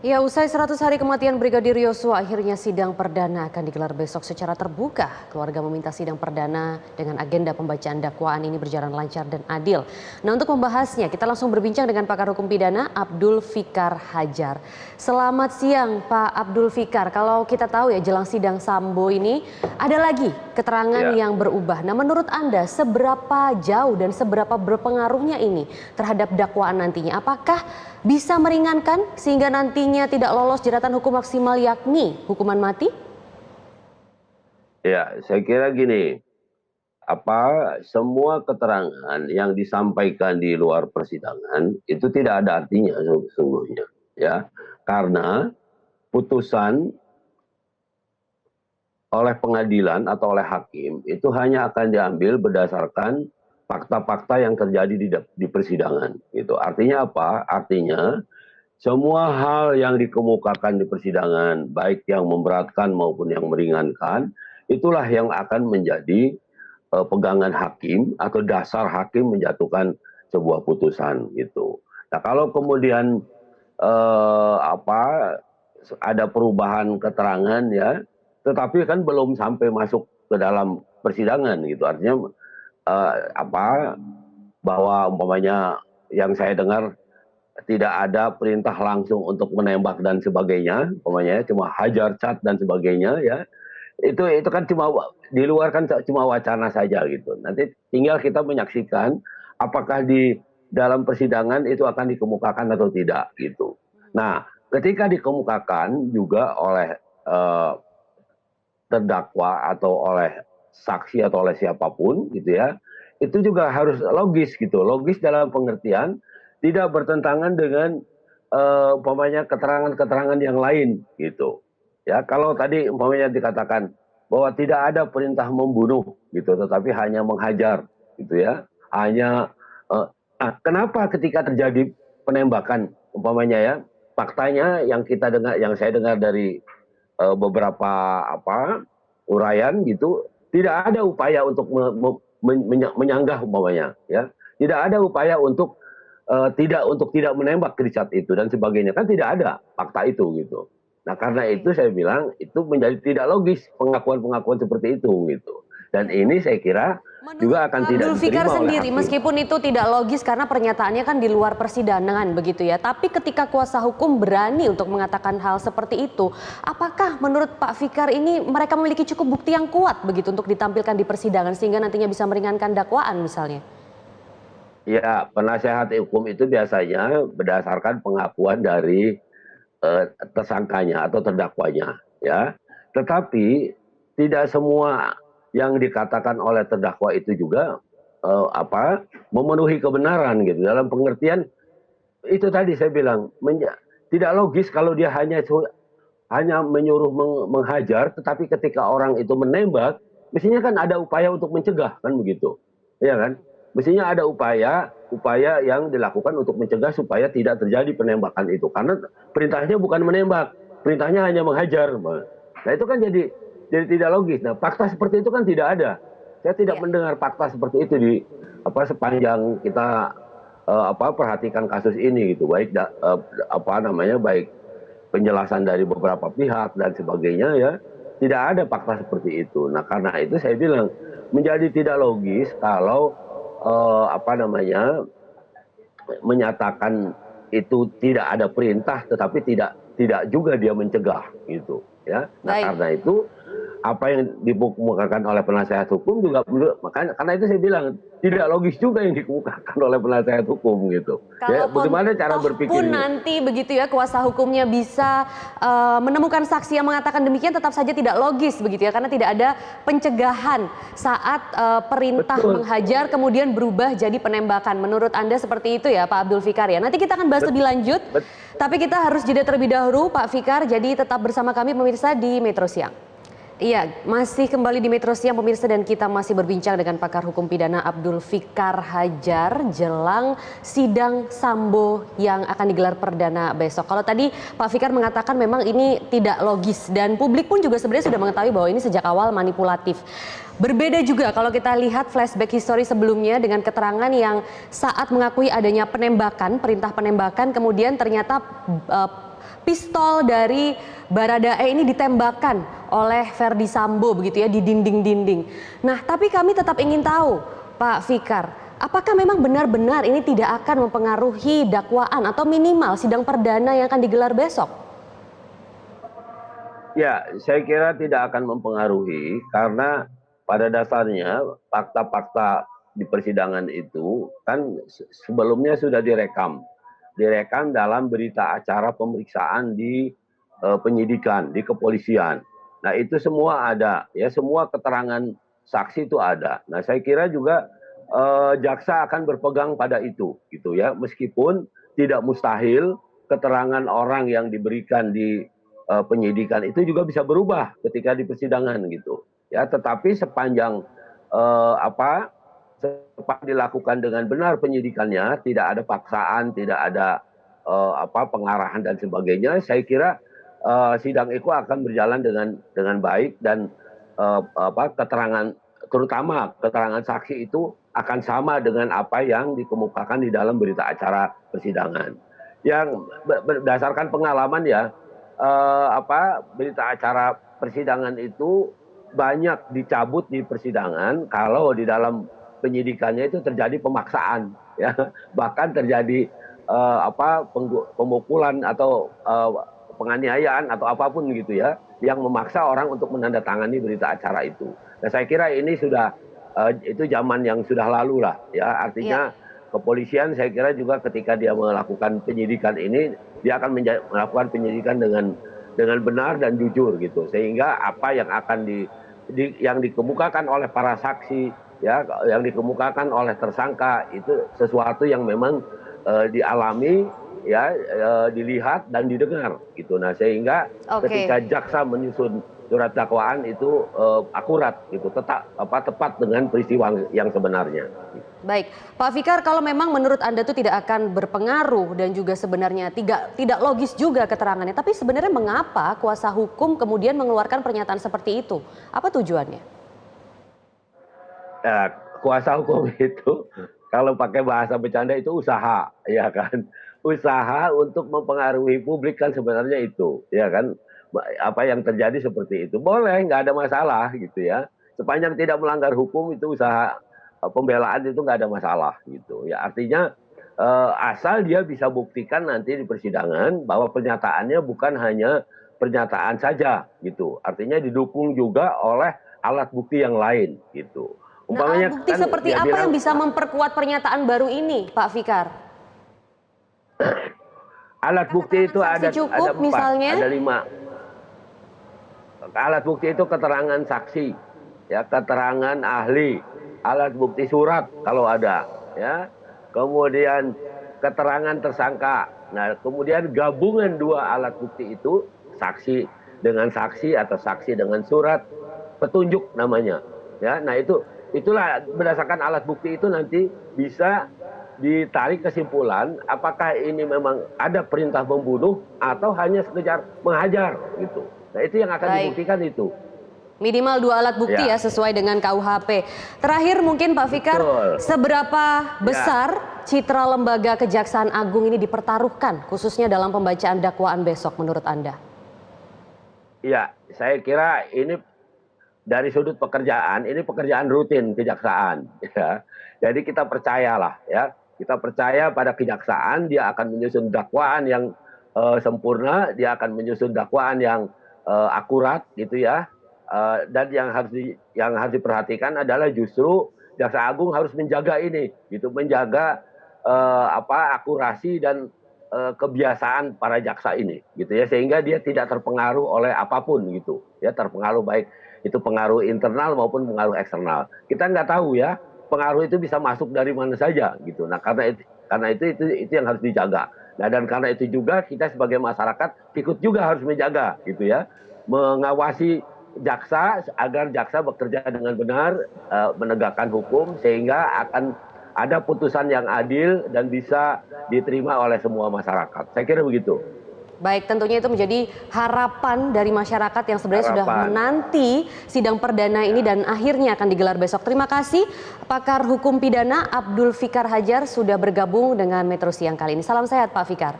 Ya, usai 100 hari kematian Brigadir Yosua, akhirnya sidang perdana akan digelar besok secara terbuka. Keluarga meminta sidang perdana dengan agenda pembacaan dakwaan ini berjalan lancar dan adil. Nah, untuk membahasnya, kita langsung berbincang dengan pakar hukum pidana Abdul Fikar Hajar. Selamat siang, Pak Abdul Fikar. Kalau kita tahu ya, jelang sidang Sambo ini ada lagi keterangan yang berubah. Nah, menurut Anda, seberapa jauh dan seberapa berpengaruhnya ini terhadap dakwaan nantinya? Apakah bisa meringankan sehingga nantinya tidak lolos jeratan hukum maksimal yakni hukuman mati? Ya, saya kira gini, semua keterangan yang disampaikan di luar persidangan itu tidak ada artinya sesungguhnya, ya. Karena putusan oleh pengadilan atau oleh hakim itu hanya akan diambil berdasarkan fakta-fakta yang terjadi di persidangan gitu. Artinya apa? Artinya semua hal yang dikemukakan di persidangan, baik yang memberatkan maupun yang meringankan, itulah yang akan menjadi pegangan hakim atau dasar hakim menjatuhkan sebuah putusan gitu. Nah, kalau kemudian ada perubahan keterangan ya, tetapi kan belum sampai masuk ke dalam persidangan gitu. Artinya bahwa umpamanya yang saya dengar tidak ada perintah langsung untuk menembak dan sebagainya, umpamanya cuma hajar, cat dan sebagainya ya. Itu kan cuma di luar kan cuma wacana saja gitu. Nanti tinggal kita menyaksikan apakah di dalam persidangan itu akan dikemukakan atau tidak gitu. Nah, ketika dikemukakan juga oleh terdakwa atau oleh saksi atau oleh siapapun gitu ya, itu juga harus logis gitu. Logis dalam pengertian tidak bertentangan dengan umpamanya keterangan-keterangan yang lain gitu. Ya, kalau tadi umpamanya dikatakan bahwa tidak ada perintah membunuh gitu, tetapi hanya menghajar gitu ya. Hanya kenapa ketika terjadi penembakan umpamanya ya, faktanya yang kita dengar, yang saya dengar dari beberapa uraian gitu, tidak ada upaya untuk menyanggah umpamanya ya. Tidak ada upaya untuk tidak menembak Richard itu dan sebagainya, kan tidak ada fakta itu gitu. Nah, karena itu saya bilang itu menjadi tidak logis pengakuan-pengakuan seperti itu gitu. Dan ini saya kira juga akan tidak Abdul Fikar diterima oleh sendiri, hakim. meskipun itu tidak logis karena pernyataannya kan di luar persidangan begitu ya. Tapi ketika kuasa hukum berani untuk mengatakan hal seperti itu, apakah menurut Pak Fikar ini mereka memiliki cukup bukti yang kuat begitu untuk ditampilkan di persidangan sehingga nantinya bisa meringankan dakwaan misalnya? Ya, penasehat hukum itu biasanya berdasarkan pengakuan dari tersangkanya atau terdakwanya, ya. Tetapi tidak semua yang dikatakan oleh terdakwa itu juga memenuhi kebenaran gitu. Dalam pengertian itu tadi saya bilang tidak logis kalau dia hanya menyuruh menghajar, tetapi ketika orang itu menembak, mestinya kan ada upaya untuk mencegah kan begitu, ya kan? Mestinya ada upaya yang dilakukan untuk mencegah supaya tidak terjadi penembakan itu. Karena perintahnya bukan menembak, perintahnya hanya menghajar. Nah, itu kan jadi tidak logis. Nah, fakta seperti itu kan tidak ada. Saya tidak mendengar fakta seperti itu di sepanjang kita perhatikan kasus ini gitu. Baik baik penjelasan dari beberapa pihak dan sebagainya ya. Tidak ada fakta seperti itu. Nah, karena itu saya bilang menjadi tidak logis kalau menyatakan itu tidak ada perintah, tetapi tidak juga dia mencegah gitu ya. Nah, karena itu apa yang dikemukakan oleh penasehat hukum juga karena itu saya bilang tidak logis juga yang dikemukakan oleh penasehat hukum gitu. Ya, bagaimana cara berpikirnya? Pun nanti begitu ya kuasa hukumnya bisa menemukan saksi yang mengatakan demikian, tetap saja tidak logis begitu ya, karena tidak ada pencegahan saat perintah menghajar kemudian berubah jadi penembakan. Menurut Anda seperti itu ya Pak Abdul Fikar ya. Nanti kita akan bahas lebih lanjut, tapi kita harus jeda terlebih dahulu Pak Fikar, jadi tetap bersama kami pemirsa di Metro Siang. Iya, masih kembali di Metro Siang pemirsa, dan kita masih berbincang dengan pakar hukum pidana Abdul Fikar Hajar jelang sidang Sambo yang akan digelar perdana besok. Kalau tadi Pak Fikar mengatakan memang ini tidak logis dan publik pun juga sebenarnya sudah mengetahui bahwa ini sejak awal manipulatif. Berbeda juga kalau kita lihat flashback histori sebelumnya dengan keterangan yang saat mengakui adanya penembakan, perintah penembakan, kemudian ternyata pistol dari Baradae ini ditembakkan oleh Verdi Sambo begitu ya di dinding-dinding. Nah, tapi kami tetap ingin tahu, Pak Fikar, apakah memang benar-benar ini tidak akan mempengaruhi dakwaan atau minimal sidang perdana yang akan digelar besok? Ya, saya kira tidak akan mempengaruhi karena pada dasarnya fakta-fakta di persidangan itu kan sebelumnya sudah direkam dalam berita acara pemeriksaan di penyidikan di kepolisian. Nah, itu semua ada ya, semua keterangan saksi itu ada. Nah, saya kira juga jaksa akan berpegang pada itu gitu ya, meskipun tidak mustahil keterangan orang yang diberikan di penyidikan itu juga bisa berubah ketika di persidangan gitu ya, tetapi sepanjang dilakukan dengan benar penyidikannya, tidak ada paksaan, tidak ada pengarahan dan sebagainya, saya kira sidang itu akan berjalan dengan baik dan keterangan, terutama keterangan saksi itu akan sama dengan apa yang dikemukakan di dalam berita acara persidangan. Yang berdasarkan pengalaman ya, berita acara persidangan itu banyak dicabut di persidangan kalau di dalam penyidikannya itu terjadi pemaksaan ya, bahkan terjadi pemukulan atau penganiayaan atau apapun gitu ya, yang memaksa orang untuk menandatangani berita acara itu. Nah, saya kira ini sudah itu zaman yang sudah lalu lah ya, artinya kepolisian saya kira juga ketika dia melakukan penyidikan ini, dia akan melakukan penyidikan dengan benar dan jujur gitu, sehingga apa yang akan yang dikemukakan oleh para saksi ya, yang dikemukakan oleh tersangka itu sesuatu yang memang dialami ya, dilihat dan didengar gitu. Nah, sehingga ketika jaksa menyusun surat dakwaan itu akurat gitu, tepat dengan peristiwa yang sebenarnya. Baik, Pak Fikar, kalau memang menurut Anda itu tidak akan berpengaruh dan juga sebenarnya tidak logis juga keterangannya, tapi sebenarnya mengapa kuasa hukum kemudian mengeluarkan pernyataan seperti itu? Apa tujuannya? Ya, kuasa hukum itu kalau pakai bahasa bercanda itu usaha, ya kan? Usaha untuk mempengaruhi publik kan sebenarnya itu, ya kan? Apa yang terjadi seperti itu boleh, nggak ada masalah gitu ya, sepanjang tidak melanggar hukum, itu usaha pembelaan itu nggak ada masalah gitu ya, artinya asal dia bisa buktikan nanti di persidangan bahwa pernyataannya bukan hanya pernyataan saja gitu, artinya didukung juga oleh alat bukti yang lain gitu. Umpamanya alat bukti kan seperti apa bilang, yang bisa memperkuat pernyataan baru ini, Pak Fikar? Alat bukti itu ada cukup, 4, misalnya? ada 5. Alat bukti itu keterangan saksi, ya, keterangan ahli, alat bukti surat kalau ada, ya, kemudian keterangan tersangka. Nah, kemudian gabungan dua alat bukti itu, saksi dengan saksi atau saksi dengan surat, petunjuk namanya, ya. Nah, itulah berdasarkan alat bukti itu nanti bisa ditarik kesimpulan apakah ini memang ada perintah membunuh atau hanya sekedar menghajar gitu. Nah, itu yang akan dibuktikan itu. Minimal 2 alat bukti ya sesuai dengan KUHP. Terakhir mungkin Pak Fikar, seberapa besar citra lembaga Kejaksaan Agung ini dipertaruhkan khususnya dalam pembacaan dakwaan besok menurut Anda? Ya, saya kira ini dari sudut pekerjaan, ini pekerjaan rutin kejaksaan ya. Jadi kita percayalah ya, kita percaya pada kejaksaan, dia akan menyusun dakwaan yang sempurna, dia akan menyusun dakwaan yang akurat gitu ya. Dan yang harus diperhatikan adalah justru Jaksa Agung harus menjaga ini gitu, menjaga akurasi dan kebiasaan para jaksa ini gitu ya, sehingga dia tidak terpengaruh oleh apapun gitu ya, terpengaruh baik itu pengaruh internal maupun pengaruh eksternal. Kita nggak tahu ya, pengaruh itu bisa masuk dari mana saja gitu. Nah, karena itu yang harus dijaga. Nah, dan karena itu juga kita sebagai masyarakat ikut juga harus menjaga gitu ya, mengawasi jaksa agar jaksa bekerja dengan benar, menegakkan hukum sehingga akan ada putusan yang adil dan bisa diterima oleh semua masyarakat. Saya kira begitu. Baik, tentunya itu menjadi harapan dari masyarakat yang sebenarnya sudah menanti sidang perdana ini dan akhirnya akan digelar besok. Terima kasih pakar hukum pidana Abdul Fikar Hajar sudah bergabung dengan Metro Siang kali ini. Salam sehat Pak Fikar.